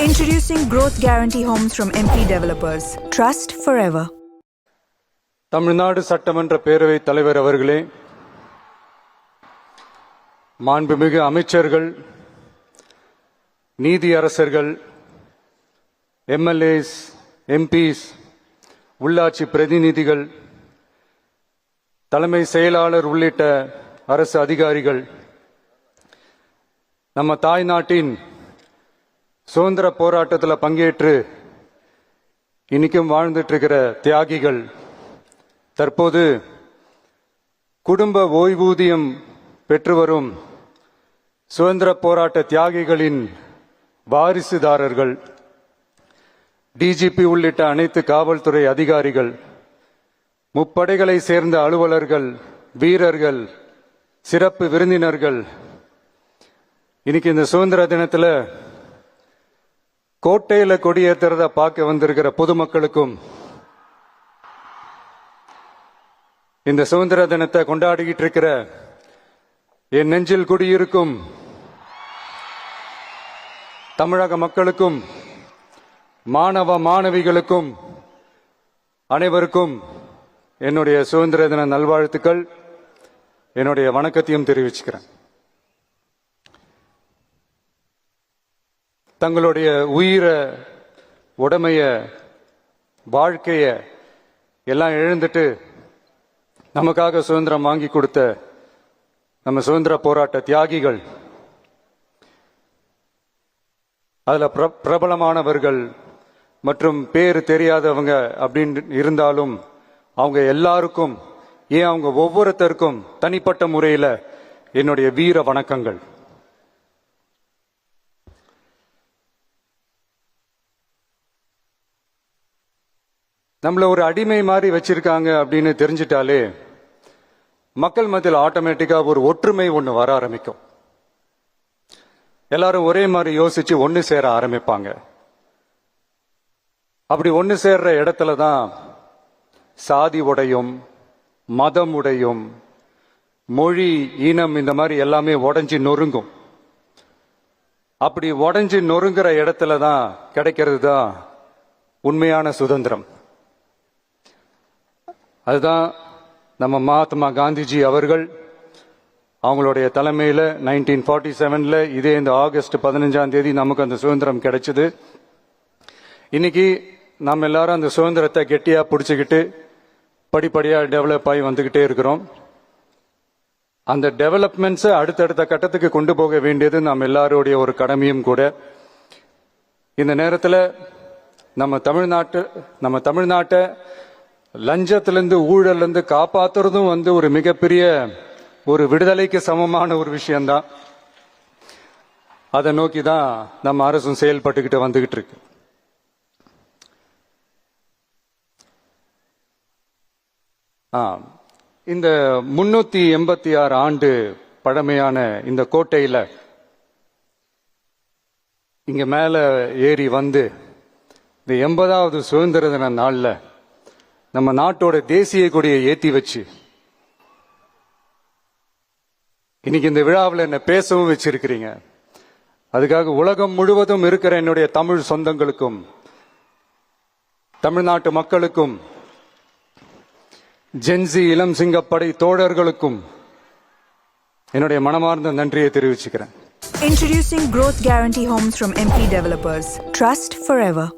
Introducing Growth Guarantee Homes from MP Developers. Trust forever. Tamil Nadu சட்டமன்ற பேரவைத் தலைவர் அவர்களே, மாண்புமிகு அமைச்சர்கள், நீதியரசர்கள், எம்எல்ஏஸ், எம்பிஸ், உள்ளாட்சி பிரதிநிதிகள், தலைமை செயலாளர் உள்ளிட்ட அரசு அதிகாரிகள், நம்ம தாய்நாட்டின் சுதந்திர போராட்டத்தில் பங்கேற்று இன்னைக்கும் வாழ்ந்துட்டு இருக்கிற தியாகிகள், தற்போது குடும்ப ஓய்வூதியம் பெற்று வரும் சுதந்திர போராட்ட தியாகிகளின் வாரிசுதாரர்கள், டிஜிபி உள்ளிட்ட அனைத்து காவல்துறை அதிகாரிகள், முப்படைகளை சேர்ந்த அலுவலர்கள், வீரர்கள், சிறப்பு விருந்தினர்கள், இன்னைக்கு இந்த சுதந்திர தினத்தில் கோட்டையில கொடியேற்றுறத பார்க்க வந்திருக்கிற பொதுமக்களுக்கும், இந்த சுதந்திர தினத்தை கொண்டாடிக்கிட்டு இருக்கிற என் நெஞ்சில் குடியிருக்கும் தமிழக மக்களுக்கும், மாணவ மாணவிகளுக்கும் அனைவருக்கும் என்னுடைய சுதந்திர தின நல்வாழ்த்துக்கள், என்னுடைய வணக்கத்தையும் தெரிவிச்சுக்கிறேன். தங்களுடைய உயிரை, உடமைய, வாழ்க்கைய எல்லாம் இழந்துட்டு நமக்காக சுதந்திரம் வாங்கி கொடுத்த நம்ம சுதந்திர போராட்ட தியாகிகள், அதுல பிரபலமானவர்கள் மற்றும் பேர் தெரியாதவங்க அப்படின்னு இருந்தாலும் அவங்க எல்லாருக்கும், ஏன் அவங்க ஒவ்வொருத்தருக்கும் தனிப்பட்ட முறையில் என்னுடைய வீர வணக்கங்கள். நம்மள ஒரு அடிமை மாதிரி வச்சிருக்காங்க அப்படின்னு தெரிஞ்சிட்டாலே மக்கள் மத்தியில் ஆட்டோமேட்டிக்கா ஒரு ஒற்றுமை ஒன்று வர ஆரம்பிக்கும். எல்லாரும் ஒரே மாதிரி யோசிச்சு ஒன்று சேர ஆரம்பிப்பாங்க. அப்படி ஒன்று சேர்ற இடத்துல தான் சாதி உடையும், மதம் உடையும், மொழி, இனம் இந்த மாதிரி எல்லாமே உடைஞ்சு நொறுங்கும். அப்படி உடைஞ்சு நொறுங்குற இடத்துல தான் கிடைக்கிறது தான் உண்மையான சுதந்திரம். அதுதான் நம்ம மகாத்மா காந்திஜி அவர்கள் அவங்களுடைய தலைமையில் 1947 இதே இந்த ஆகஸ்ட் 15 நமக்கு அந்த சுதந்திரம் கிடைச்சது. இன்னைக்கு நம்ம எல்லாரும் அந்த சுதந்திரத்தை கெட்டியா பிடிச்சிக்கிட்டு படிப்படியா டெவலப் ஆகி வந்துகிட்டே இருக்கிறோம். அந்த டெவலப்மெண்ட்ஸை அடுத்தடுத்த கட்டத்துக்கு கொண்டு போக வேண்டியது நம்ம எல்லாருடைய ஒரு கடமையும் கூட. இந்த நேரத்தில் நம்ம தமிழ்நாட்டை லஞ்சத்திலிருந்து, ஊழலிருந்து காப்பாத்துறதும் ஒரு மிகப்பெரிய ஒரு விடுதலைக்கு சமமான ஒரு விஷயம்தான். அதை நோக்கி தான் நம்ம அரசும் செயல்பட்டுக்கிட்டு வந்துகிட்டு இருக்கு. இந்த 386 ஆண்டு பழமையான இந்த கோட்டையில இங்க மேல ஏறி வந்து இந்த 80வது சுதந்திர தின நாள்ல நம்ம நாட்டோட தேசிய கொடியை ஏத்தி வச்சு இன்னைக்கு இந்த விழாவில் என்ன பேசவும் வச்சிருக்கிறீங்க. அதுக்காக உலகம் முழுவதும் இருக்கிற என்னுடைய தமிழ் சொந்தங்களுக்கும், தமிழ்நாட்டு மக்களுக்கும், ஜென்சி இளம் சிங்கப்படை தோழர்களுக்கும் என்னுடைய மனமார்ந்த நன்றியை தெரிவிச்சுக்கிறேன். Introducing Growth Guarantee Homes from MP Developers. Trust forever.